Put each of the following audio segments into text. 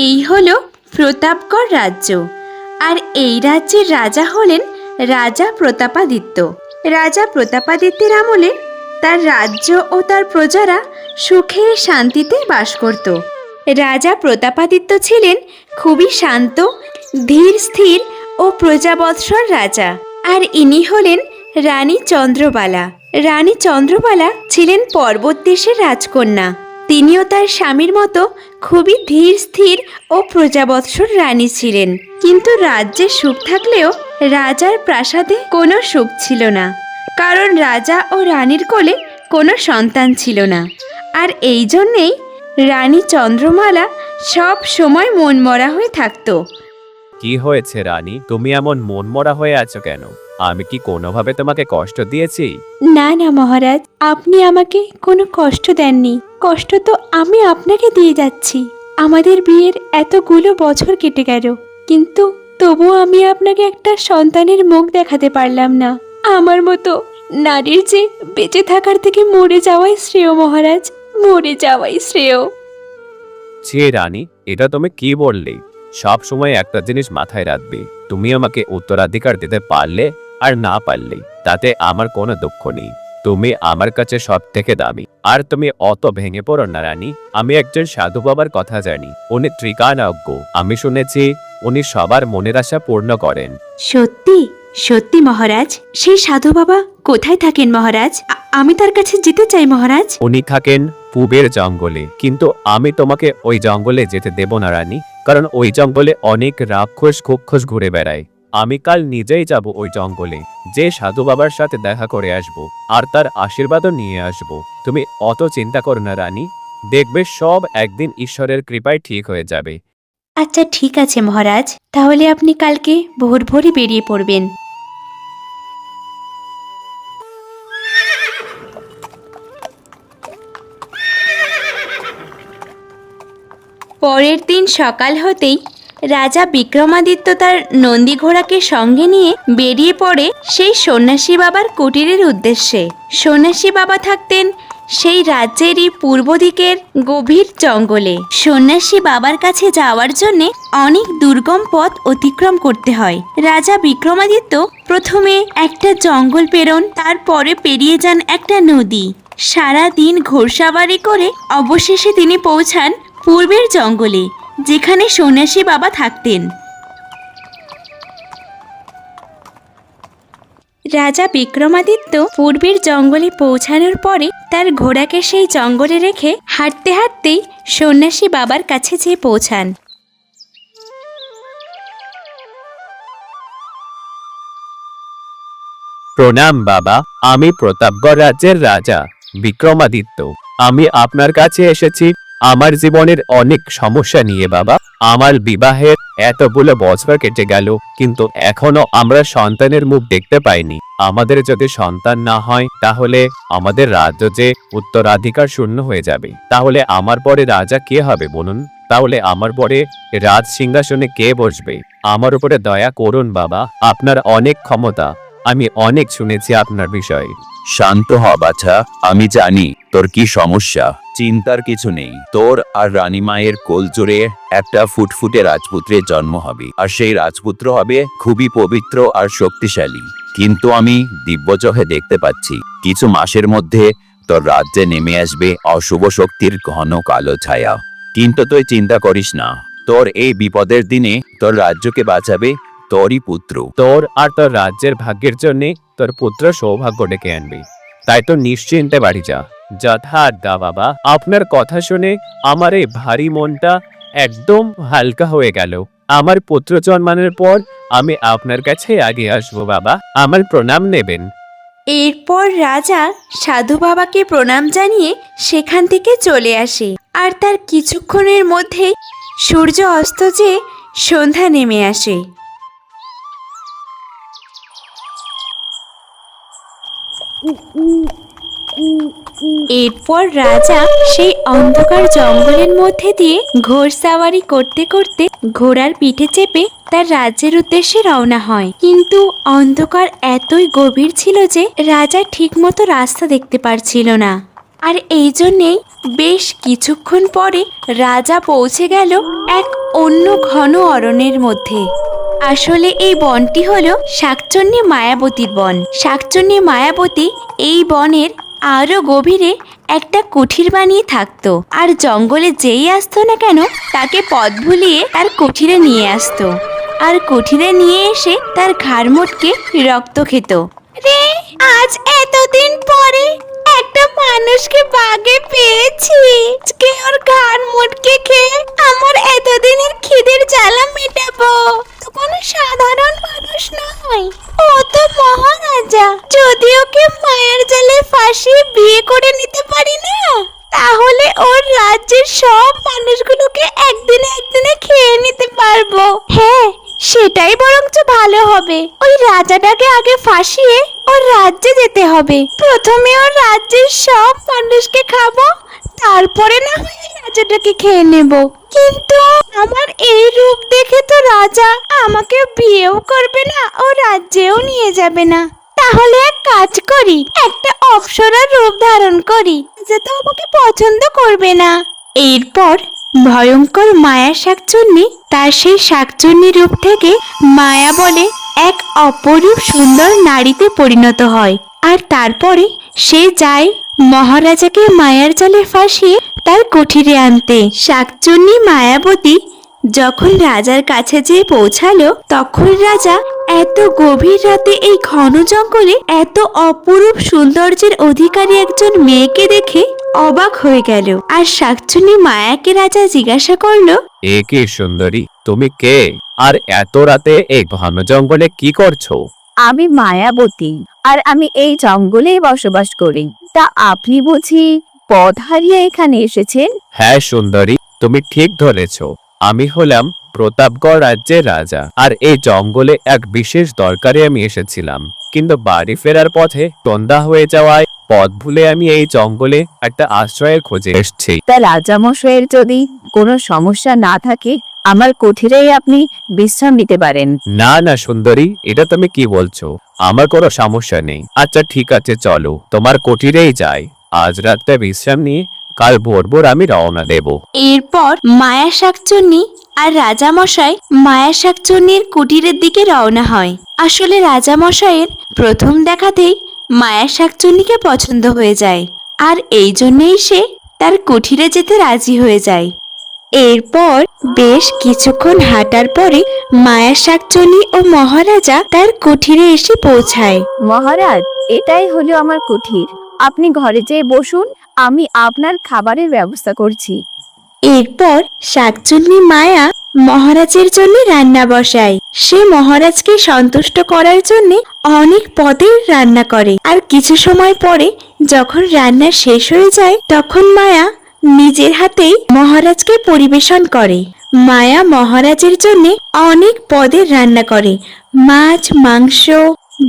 এই হলো প্রতাপগড় রাজ্য। আর এই রাজ্যের রাজা হলেন রাজা প্রতাপাদিত্য। রাজা প্রতাপাদিত্যের আমলে তার রাজ্য ও তার প্রজারা সুখে শান্তিতে বাস করত। রাজা প্রতাপাদিত্য ছিলেন খুবই শান্ত, ধীর স্থির ও প্রজাবৎসল রাজা। আর ইনি হলেন রানী চন্দ্রবালা। রানী চন্দ্রবালা ছিলেন পর্বত দেশের রাজকন্যা। তিনিও তার স্বামীর মতো খুবই ধীর স্থির ও প্রজাবৎসল রানী ছিলেন। কিন্তু রাজ্যে সুখ থাকলেও রাজার প্রাসাদে কোনো সুখ ছিল না, কারণ রাজা ও রানীর কোলে কোনো সন্তান ছিল না। আর এই জন্যেই রানী চন্দ্রমালা সব সময় মনমরা হয়ে থাকতো। কি হয়েছে রানী, তুমি এমন মনমরা হয়ে আছো কেন? আমি কি কোনোভাবে তোমাকে কষ্ট দিয়েছি? না না মহারাজ, আপনি আমাকে কোনো কষ্ট দেননি। কষ্ট তো আমি আপনাকে দিয়ে যাচ্ছি। আমাদের বিয়ের এতগুলো বছর কেটে গেল, কিন্তু তবুও আমি আপনাকে একটা সন্তানের মুখ দেখাতে পারলাম না। আমার মতো নারীর যে বেঁচে থাকার থেকে মরে যাওয়াই শ্রেয় মহারাজ, মরে যাওয়াই শ্রেয়। ছি রানী, এটা তুমি কি বললে? সব সময় একটা জিনিস মাথায় রাখবে, তুমি আমাকে উত্তরাধিকার দিতে পারলে আর না পারলে তাতে আমার কোনো দুঃখ নেই। তুমি আমার কাছে সব থেকে দামি। আর তুমি অত ভেঙে পড়ো না রানী। আমি একজন সাধু বাবার কথা জানি, উনি ত্রিকালজ্ঞ। আমি শুনেছি উনি সবার মনের আশা পূর্ণ করেন। সত্যি সত্যি মহারাজ? সেই সাধু বাবা কোথায় থাকেন মহারাজ? আমি তার কাছে যেতে চাই মহারাজ। উনি থাকেন পূবের জঙ্গলে, কিন্তু আমি তোমাকে ওই জঙ্গলে যেতে দেব না রানী, কারণ ওই জঙ্গলে অনেক রাক্ষস খুক্ষস ঘুরে বেড়ায়। আমি কাল নিজেই যাব ওই জঙ্গলে, যে সাধু বাবার সাথে দেখা করে আসব আর তার আশীর্বাদও নিয়ে আসব। তুমি অত চিন্তা করো না রানী, দেখবে সব একদিন ঈশ্বরের কৃপায় ঠিক হয়ে যাবে। আচ্ছা ঠিক আছে মহারাজ, তাহলে আপনি কালকে ভোর ভোরই বেরিয়ে পড়বেন। পরের দিন সকাল হতেই রাজা বিক্রমাদিত্য তার নন্দী ঘোড়াকে সঙ্গে নিয়ে বেরিয়ে পড়ে সেই সন্ন্যাসী বাবার কুটিরের উদ্দেশ্যে। সন্ন্যাসী বাবা থাকতেন সেই রাজ্যেরই পূর্ব দিকের গভীর জঙ্গলে। সন্ন্যাসী বাবার কাছে যাওয়ার জন্যে অনেক দুর্গম পথ অতিক্রম করতে হয়। রাজা বিক্রমাদিত্য প্রথমে একটা জঙ্গল পেরোন, তারপরে পেরিয়ে যান একটা নদী। সারা দিন ঘোড়সাওয়ারি করে অবশেষে তিনি পৌঁছান পূর্বের জঙ্গলে, যেখানে সন্ন্যাসী বাবা থাকতেন। রাজা বিক্রমাদিত্য পূর্বের জঙ্গলে পৌঁছানোর পরে তার ঘোড়াকে সেই জঙ্গলে রেখে হাঁটতে হাঁটতেই সন্ন্যাসী বাবার কাছে যেয়ে পৌঁছান। প্রণাম বাবা, আমি প্রতাপগড় রাজ্যের রাজা বিক্রমাদিত্য। আমি আপনার কাছে এসেছি আমার জীবনের অনেক সমস্যা নিয়ে বাবা। আমার বিবাহের এতগুলো বছর কেটে গেল, কিন্তু এখনো আমরা সন্তানের মুখ দেখতে পাইনি। আমাদের যদি সন্তান না হয় তাহলে আমাদের রাজ্য যে উত্তরাধিকার শূন্য হয়ে যাবে। তাহলে আমার পরে রাজা কে হবে বলুন? তাহলে আমার পরে রাজ সিংহাসনে কে বসবে? আমার উপরে দয়া করুন বাবা, আপনার অনেক ক্ষমতা, আমি অনেক শুনেছি আপনার বিষয়ে। শান্ত হ বাছা, আমি জানি তোর কি সমস্যা। চিন্তার কিছু নেই, তোর আর রানীমায়ের কোল জোরে একটা ফুটফুটে রাজপুত্রের জন্ম হবে, আর সেই রাজপুত্র হবে খুবই পবিত্র আর শক্তিশালী। কিন্তু আমি দিব্যচোখে দেখতে পাচ্ছি কিছু মাসের মধ্যে তোর রাজ্যে নেমে আসবে অশুভ শক্তির ঘন কালো ছায়া। কিন্তু তুই চিন্তা করিস না, তোর এই বিপদের দিনে তোর রাজ্যকে বাঁচাবে তোরই পুত্র। তোর আর তোর রাজ্যের ভাগ্যের জন্য তোর পুত্র সৌভাগ্য ডেকে আনবে। তাই তো নিশ্চিন্তে বাড়ি যা। যথার্থ বাবা, আপনার কথা শুনে আমার এই ভারী মনটা একদম হালকা হয়ে গেল। আমার পুত্র জন্মানোর পর আমি আপনার কাছে আগে আসবো বাবা, আমার প্রণাম নেবেন। এরপর রাজা সাধু বাবাকে প্রণাম জানিয়ে সেখান থেকে চলে আসে। আর তার কিছুক্ষণের মধ্যেই সূর্য অস্ত যেয়ে সন্ধ্যা নেমে আসে। এরপর রাজা সেই অন্ধকার জঙ্গলের মধ্যে দিয়ে ঘোড়সাওয়ারি করতে করতে ঘোড়ার পিঠে চেপে তার রাজ্যের উদ্দেশ্যে রওনা হয়। কিন্তু অন্ধকার এতই গভীর ছিল যে রাজা ঠিকমতো রাস্তা দেখতে পারছিল না। আর এই জন্যেই বেশ কিছুক্ষণ পরে রাজা পৌঁছে গেল এক অন্য ঘন অরণ্যের মধ্যে। আসলে এই বনটি হলো শাকচুন্নী মায়াবতীর বন। শাকচুন্নী মায়াবতী এই বনের আরো গভীরে একটা কুঠির বানিয়ে থাকতো, আর জঙ্গলে যেই আসতো না কেন তাকে পথ ভুলিয়ে তার কুঠিরে নিয়ে আসতো, আর কুঠিরে নিয়ে এসে তার ঘাড় মোটকে রক্ত খেত। রে, আজ এতদিন পরে একটা মানুষকে বাগে পেয়েছি। আজকে ওর ঘাড় মোটকে খেয়ে আমার এতদিনের খিদের জ্বালা মেটাবো। তো কোনো সাধারণ মানুষ নয়, ও তো মহারাজা। যদি ওকে মায়ের জালে ফাঁসিয়ে বিয়ে করে নিতে পারি না, তাহলে ওর রাজ্যের সব মানুষগুলোকে একদিনে খেয়ে নিতে পারবো। হ্যাঁ, সেটাই বরঞ্চ ভালো হবে। ওই রাজাটাকে আগে ফাঁসিয়ে ওর রাজ্যে যেতে হবে। প্রথমে ওর রাজ্যের সব মানুষকে খাবো, তারপরে না হয় ওই রাজাটাকে খেয়ে নেব। কিন্তু আমার এই রূপ দেখে তো রাজা আমাকে বিয়েও করবে না, ও রাজ্যেও নিয়ে যাবে না। তাহলে এক কাজ করি, একটা অপ্সরার রূপ ধারণ করি, যে তো আমাকে পছন্দ করবে না। এরপর ভয়ঙ্কর মায়া শাকচুন্নী তার সেই শাকচুন্নী রূপ থেকে মায়া বলে এক অপরূপ সুন্দর নারীতে পরিণত হয়। আর তারপরে সে যায় মহারাজাকে মায়ার জালে ফাঁসিয়ে তার কুঠিরে আনতে। শাকচুন্নী মায়াবতী যখন রাজার কাছে যেয়ে পৌঁছালো, তখন রাজা এত গভীর রাতে এই ঘন জঙ্গলে এত অপরূপ সৌন্দর্যের অধিকারী একজন মেয়েকে দেখে অবাক হয়ে গেল। আর শাকচুন্নী মায়াকে রাজা জিজ্ঞাসা করলো, এ কি সুন্দরী, তুমি কে? আর এত রাতে এই ঘন জঙ্গলে কি করছো? আমি মায়াবতী, আর আমি এই জঙ্গলেই বসবাস করি। তা আপনি বুঝি পথ হারিয়ে এখানে এসেছেন? হ্যাঁ সুন্দরী, তুমি ঠিক ধরেছো। আমি হলাম প্রতাপগড় রাজ্যের রাজা, আর এই জঙ্গলে এক বিশেষ দরকারে আমি এসেছিলাম। কিন্তু বাড়ি ফেরার পথে সন্ধ্যা হয়ে যাওয়ায় পথ ভুলে আমি এই জঙ্গলে একটা আশ্রয়ের খোঁজে এসেছি। তা রাজামশাইয়ের যদি কোনো সমস্যা না থাকে, আমার কুঠিরেই আপনি বিশ্রাম নিতে পারেন। না না সুন্দরী, এটা তুমি কি বলছো? আমার কোনো সমস্যা নেই। আচ্ছা ঠিক আছে, চলো তোমার কুঠিরেই যাই। আজ রাতে বিশ্রাম নিয়ে কাল ভোর ভোর আমি রওনা দেব। এরপর মায়া শাকচুন্নী আর রাজামশাই মায়া শাকচুন্নির কুটিরের দিকে রওনা হয়। আসলে রাজামশাইয়ের প্রথম দেখাতেই মায়া শাকচুন্নিকে পছন্দ হয়ে যায়, আর এই জন্যই সে তার কুঠিরে যেতে রাজি হয়ে যায়। এরপর বেশ কিছুক্ষণ হাঁটার পরে মায়া শাকচুন্নি ও মহারাজা তার কুঠিরে এসে পৌঁছায়। মহারাজ, এটাই হলো আমার কুঠির। আপনি ঘরে যেয়ে বসুন, আমি আপনার খাবারের ব্যবস্থা করছি। এরপর শাকচুন্নি মায়া মহারাজের জন্য রান্না বসায়। সে মহারাজকে সন্তুষ্ট করার জন্য অনেক পদের রান্না করে। আর কিছু সময় পরে যখন রান্না শেষ হয়ে যায়, তখন মায়া নিজের হাতেই মহারাজকে পরিবেশন করে। মায়া মহারাজের জন্য অনেক পদের রান্না করে, মাছ, মাংস,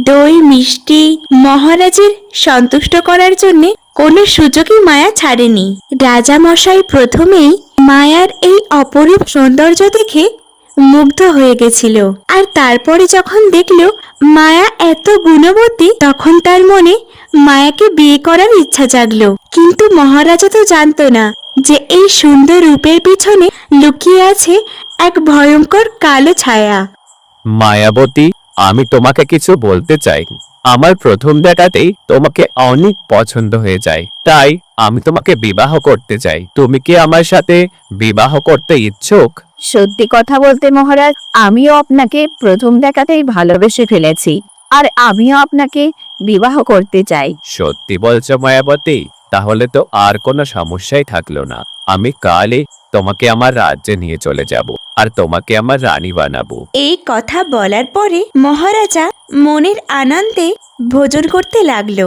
দই, মিষ্টি। মহারাজের সন্তুষ্ট করার জন্য কোনো সুযোগই মায়া ছাড়েনি। রাজামশাই প্রথমেই মায়ার এই অপরূপ সৌন্দর্য দেখে মুগ্ধ হয়ে গেছিল, আর তারপরে যখন দেখলো মায়া এত গুণবতী, তখন তার মনে মায়াকে বিয়ে করার ইচ্ছা জাগলো। কিন্তু মহারাজা তো জানতো না যে এই সুন্দর রূপের পিছনে লুকিয়ে আছে এক ভয়ঙ্কর কালো ছায়া। মায়াবতী, আমি তোমাকে কিছু বলতে চাই। আমার প্রথম দেখাতেই তোমাকে অনেক পছন্দ হয়ে যায়, তাই আমি তোমাকে বিবাহ করতে চাই। তুমি কি আমার সাথে বিবাহ করতে ইচ্ছুক? সত্যি কথা বলতে মহারাজ, আমিও আপনাকে প্রথম দেখাতেই ভালোবেসে ফেলেছি, আর আমিও আপনাকে বিবাহ করতে চাই। সত্যি বলছো মায়াবতী? তাহলে তো আর কোনো সমস্যাই থাকলো না। আমি কালই তোমাকে আমার রাজ্যে নিয়ে চলে যাব, আর তোমাকে আমার রানী বানাবো। এই কথা বলার পরে মহারাজা মনের আনন্দে ভোজন করতে লাগলো।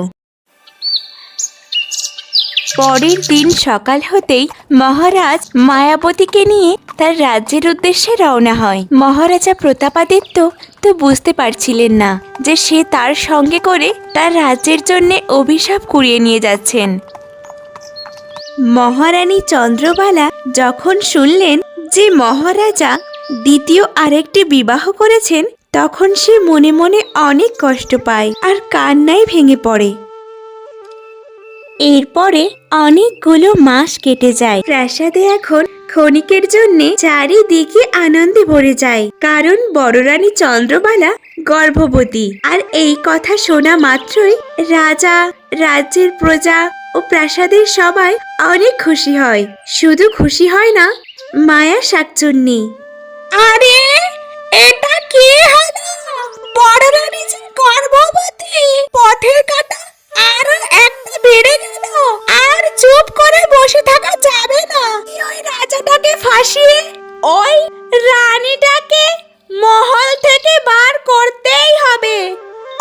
পরের দিন সকাল হতেই মহারাজ মায়াবতীকে নিয়ে তার রাজ্যের উদ্দেশ্যে রওনা হয়। মহারাজা প্রতাপাদিত্য তো বুঝতে পারছিলেন না যে সে তার সঙ্গে করে তার রাজ্যের জন্য অভিশাপ কুড়িয়ে নিয়ে যাচ্ছেন। মহারানী চন্দ্রবালা যখন শুনলেন যে মহারাজা দ্বিতীয় আরেকটি বিবাহ করেছেন, তখন সে মনে মনে অনেক কষ্ট পায় আর কান্নায় ভেঙে পড়ে। এরপরে অনেকগুলো মাস কেটে যায়। প্রাসাদে এখন ক্ষণিকের জন্য চারিদিকে আনন্দে ভরে যায়, কারণ বড় রানী চন্দ্রবালা গর্ভবতী। আর এই কথা শোনা মাত্রই রাজা, রাজ্যের প্রজা ও প্রাসাদের সবাই অনেক খুশি হয়। শুধু খুশি হয় না, মায়া শাকচুন্নি। আরে এটা কি হলো? বড় রানী যে গর্ভবতী, পথের কাটা আরো একটা বেড়ে গেল। আর চুপ করে বসে থাকা যাবে না। ওই রাজাটাকে ফাঁসিয়ে ওই রানীটাকে মহল থেকে বার করতেই হবে।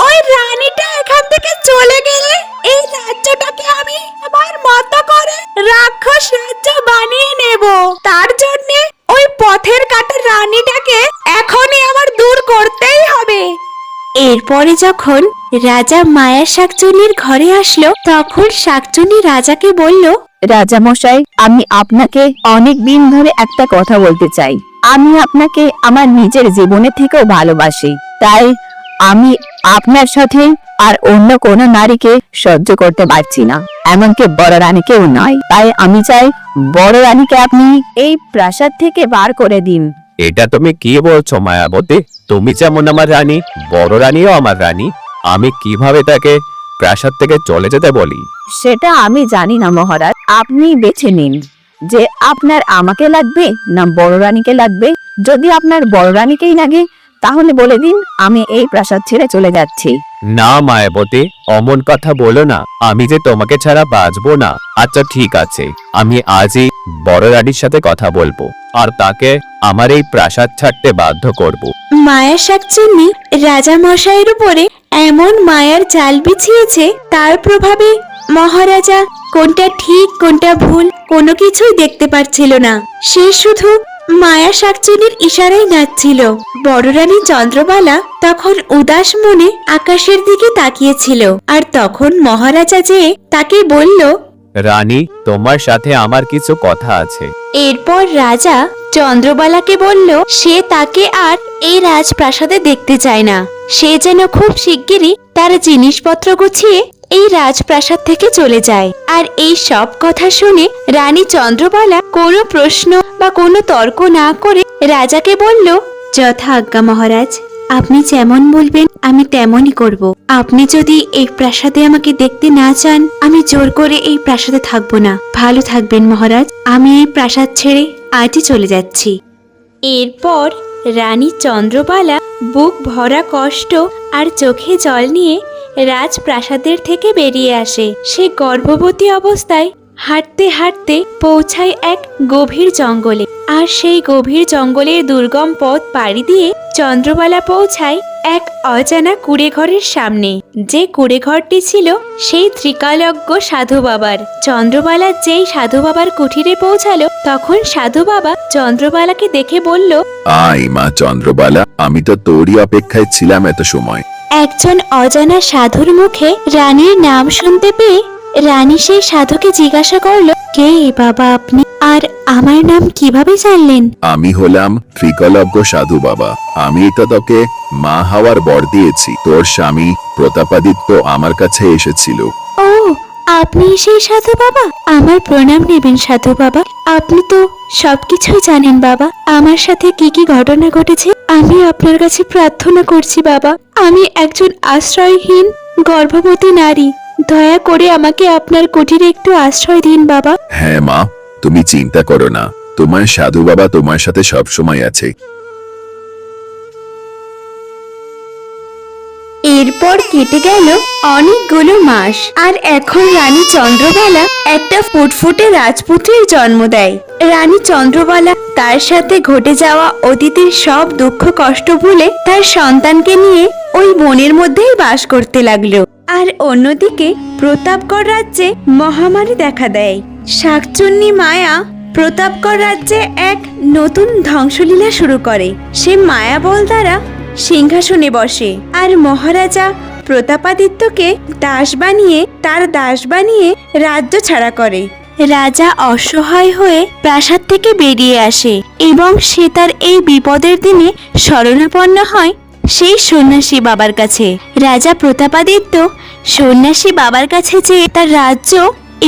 ওই রানীটা এখান থেকে চলে গেলে এই রাজ্যটাকে আমি আমার মতো করে রাক্ষস রাজ্য বানিয়ে নেব। তার জন্য ওই পথের কাটা রানীটাকে এখনই আমার দূর করতেই হবে। এরপরে যখন রাজা মায়া শাকচুন্নির ঘরে আসলো, তখন শাকচুন্নি রাজাকে বলল, রাজা মশাই, আমি আপনাকে অনেক দিন ধরে একটা কথা বলতে চাই। আমি আপনাকে আমার নিজের জীবনের থেকেও ভালোবাসি, তাই আমি আপনার সাথে আর অন্য কোনো নারীকে সহ্য করতে পারছি না, এমনকি বড় রানীকেও নয়। তাই আমি চাই বড় রানীকে আপনি এই প্রাসাদ থেকে বার করে দিন। এটা তুমি কি বলছো মায়াবতী? তুমি যেমন আমার রানী, বড় রানীও আমার রানী। আমি কিভাবে তাকে প্রাসাদ থেকে চলে যেতে বলি? সেটা আমি জানি না মহারাজ, আপনি বেছে নিন যে আপনার আমাকে লাগবে না বড় রানীকে লাগবে। যদি আপনার বড় রানীকেই লাগে তাহলে বলে দিন, আমি এই প্রাসাদ ছেড়ে চলে যাচ্ছি। না মায়াবতী, অমন কথা বলো না। আমি যে তোমাকে ছাড়া বাঁচবো না। আচ্ছা ঠিক আছে, আমি আজই বড় রানীর সাথে কথা বলবো আর তাকে আমার এই প্রাসাদ ছাড়তে বাধ্য করব। মায়া শাকচুন্নি রাজা মশাইয়ের উপরে এমন মায়ার জাল বিছিয়েছে, তার প্রভাবে মহারাজা কোনটা ঠিক কোনটা ভুল কোনো কিছুই দেখতে পারছিল না। সে শুধু মায়া শাকচুন্নির ইশারায় নাচছিল। বড় রানী চন্দ্রবালা তখন উদাস মনে আকাশের দিকে তাকিয়েছিল। আর তখন মহারাজা যে তাকে বলল, রানী, তোমার সাথে আমার কিছু কথা আছে। এরপর রাজা চন্দ্রবালাকে বলল সে তাকে আর এই রাজপ্রাসাদে দেখতে চায় না। সে যেন খুব শিগগিরই তার জিনিসপত্র গুছিয়ে এই রাজপ্রাসাদ থেকে চলে যায়। আর এই সব কথা শুনে রানী চন্দ্রবালা কোনো প্রশ্ন বা কোনো তর্ক না করে রাজাকে বলল, যথা আজ্ঞা মহারাজ, আপনি যেমন বলবেন আমি তেমনই করব। আপনি যদি এই প্রাসাদে আমাকে দেখতে না চান, আমি জোর করে এই প্রাসাদে থাকবো না। ভালো থাকবেন মহারাজ, আমি এই প্রাসাদ ছেড়ে আজই চলে যাচ্ছি। এরপর রানী চন্দ্রবালা বুক ভরা কষ্ট আর চোখে জল নিয়ে রাজপ্রাসাদের থেকে বেরিয়ে আসে। সে গর্ভবতী অবস্থায় হাঁটতে হাঁটতে পৌঁছায় এক গভীর জঙ্গলে। আর সেই গভীর জঙ্গলের দুর্গম পথ পাড়ি দিয়ে চন্দ্রবালা পৌঁছায় এক অজানা কুঁড়েঘরের সামনে। যে কুঁড়েঘরটি ছিল সেই ত্রিকালজ্ঞ সাধু বাবার। চন্দ্রবালা যেই সাধু বাবার কুঠিরে পৌঁছালো, তখন সাধু বাবা চন্দ্রবালাকে দেখে বলল, আয় মা চন্দ্রবালা, আমি তো তোরই অপেক্ষায় ছিলাম এত সময়। একজন অজানা সাধুর মুখে রানীর নাম শুনতে পেয়ে রানী সেই সাধুকে জিজ্ঞাসা করলো, কে বাবা আপনি, আর আমার নাম কিভাবে জানলেন? আমি হলাম ত্রিকলজ্ঞ সাধু বাবা। আমি তো তোকে মা হওয়ার বর দিয়েছি। তোর স্বামী প্রতাপাদিত্য আমার কাছে এসেছিল। ও, আপনি সেই সাধু বাবা? আমার প্রণাম নেবেন সাধু বাবা। আপনি তো সবকিছুই জানেন বাবা। আমার সাথে কি কি ঘটনা ঘটেছে আমি আপনার কাছে প্রার্থনা করছি বাবা। আমি একজন আশ্রয়হীন গর্ভবতী নারী। দয়া করে আমাকে আপনার কুটিরে একটু আশ্রয় দিন বাবা। হ্যাঁ মা, তুমি চিন্তা করো না, তোমার সাধু বাবা তোমার সাথে সব সময় আছে। এরপর কেটে গেল অনেকগুলো মাস। আর এখন রানী চন্দ্রবালা একটা ফুটফুটে রাজপুত্রের জন্ম দেয়। রানী চন্দ্রবালা তার সাথে ঘটে যাওয়া অতীতের সব দুঃখ কষ্ট ভুলে তার সন্তানকে নিয়ে ওই বনের মধ্যেই বাস করতে লাগলো। আর অন্যদিকে প্রতাপগড় রাজ্যে মহামারী দেখা দেয়। শাকচুন্নি মায়া প্রতাপগড় রাজ্যে এক নতুন ধ্বংসলীলা শুরু করে। সে মায়াবল দ্বারা সিংহাসনে বসে আর মহারাজা প্রতাপাদিত্যকে তার দাস বানিয়ে রাজ্য ছাড়া করে। রাজা অসহায় হয়ে প্রাসাদ থেকে বেরিয়ে আসে এবং সে তার এই বিপদের দিনে শরণাপন্ন হয় সেই সন্ন্যাসী বাবার কাছে। রাজা প্রতাপাদিত্য সন্ন্যাসী বাবার কাছে যেয়ে তার রাজ্য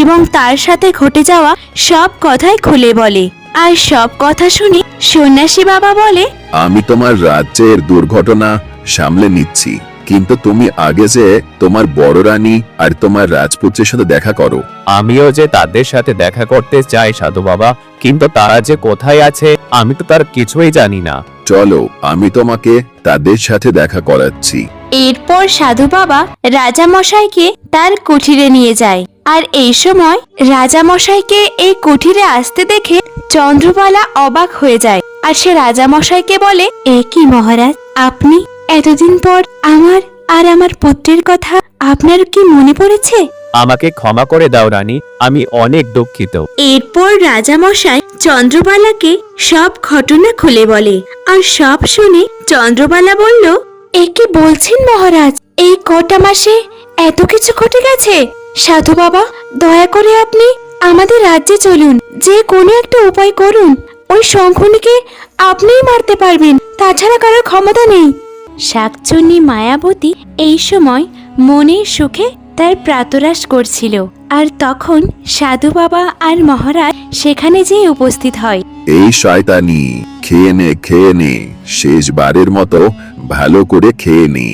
এবং তার সাথে ঘটে যাওয়া সব কথাই খুলে বলে। আর সব কথা শুনে সন্ন্যাসী বাবা বলে, আমি তোমার রাজ্যের দুর্ঘটনা সামলে নিচ্ছি, কিন্তু তুমি আগে যে তোমার বড় রানী আর তোমার রাজপুত্রের সাথে দেখা করো। আমিও যে তাদের সাথে দেখা করতে চাই সাধু বাবা, কিন্তু তারা যে কোথায় আছে আমি তো তার কিছুই জানি না। চলো, আমি তোমাকে তাদের সাথে দেখা করাচ্ছি। এরপর সাধু বাবা রাজামশাইকে তার কুঠিরে নিয়ে যায়। আর এই সময় রাজামশাইকে এই কুঠিরে আসতে দেখে চন্দ্রবালা অবাক হয়ে যায়। আর সে রাজামশাইকে বলে, এ কি মহারাজ, আপনি এতদিন পর আমার পুত্রের কথা আপনার কি মনে পড়েছে? আমাকে ক্ষমা করে দাও রানী, আমি অনেক দুঃখিত। এরপর রাজামশাই চন্দ্রবালাকে সব ঘটনা খুলে বলে। আর সব শুনে চন্দ্রবালা বলল, এ কি বলছেন মহারাজ, এই কটা মাসে এত কিছু ঘটে গেছে? সাধু বাবা, দয়া করে আপনি আমাদের রাজ্যে চলুন, যে কোনো একটা উপায় করুন। ওই শঙ্খনীকে আপনিই মারতে পারবেন, তাছাড়া কারোর ক্ষমতা নেই। শাকচুন্নী মায়াবতী এই সময় মনের সুখে তার প্রাতরাশ করছিল। আর তখন সাধু বাবা আর মহারাজ সেখানে যেয়ে উপস্থিত হয়। এই শয়তানি, খেয়ে নে, শেষবারের মতো ভালো করে খেয়ে নে।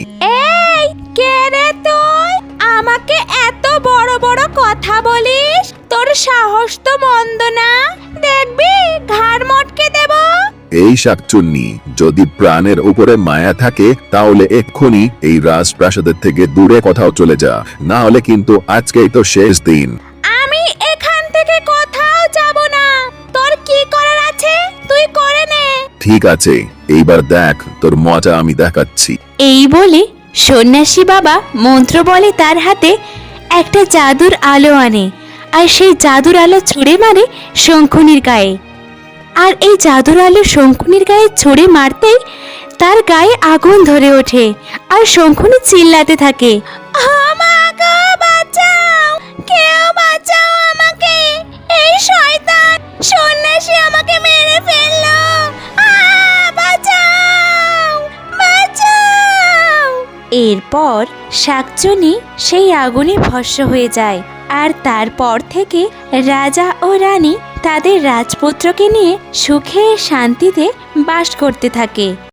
এই কে রে তুই? আমাকে এত বড় বড় কথা বলিস? তোর সাহস তো মন্দ না, দেখবি ঘাড় মটকে দেব। এই শাকচুন্নি, যদি প্রাণের উপরে মায়া থাকে তাহলে এক্ষুনি এই রাজপ্রাসাদের থেকে দূরে কোথাও চলে যা, না হলে কিন্তু আজকেই তো শেষ দিন। আমি এখান থেকে কোথাও যাব না, তোর কি করার আছে তুই করে নে। ঠিক আছে, এইবার দেখ তোর মজা আমি দেখাচ্ছি। এই বলে সন্ন্যাসী বাবা মন্ত্র বলে তার হাতে একটা জাদুর আলো আনে। আর সেই জাদুর আলো ছুঁড়ে মারে শঙ্খনীর গায়ে। আর এই জাদুর আলো শঙ্খনীর গায়ে ছুঁড়ে মারতেই তার গায়ে আগুন ধরে ওঠে। আর শঙ্খনী চিল্লাতে থাকে, কেউ বাঁচাও আমাকে, এই শয়তান সন্ন্যাসী আমাকে মেরে ফেললো, বাঁচাও, বাঁচাও। এরপর শাকচুন্নী সেই আগুনে ভস্ম হয়ে যায়। আর তারপর থেকে রাজা ও রানী তাদের রাজপুত্রকে নিয়ে সুখে শান্তিতে বাস করতে থাকে।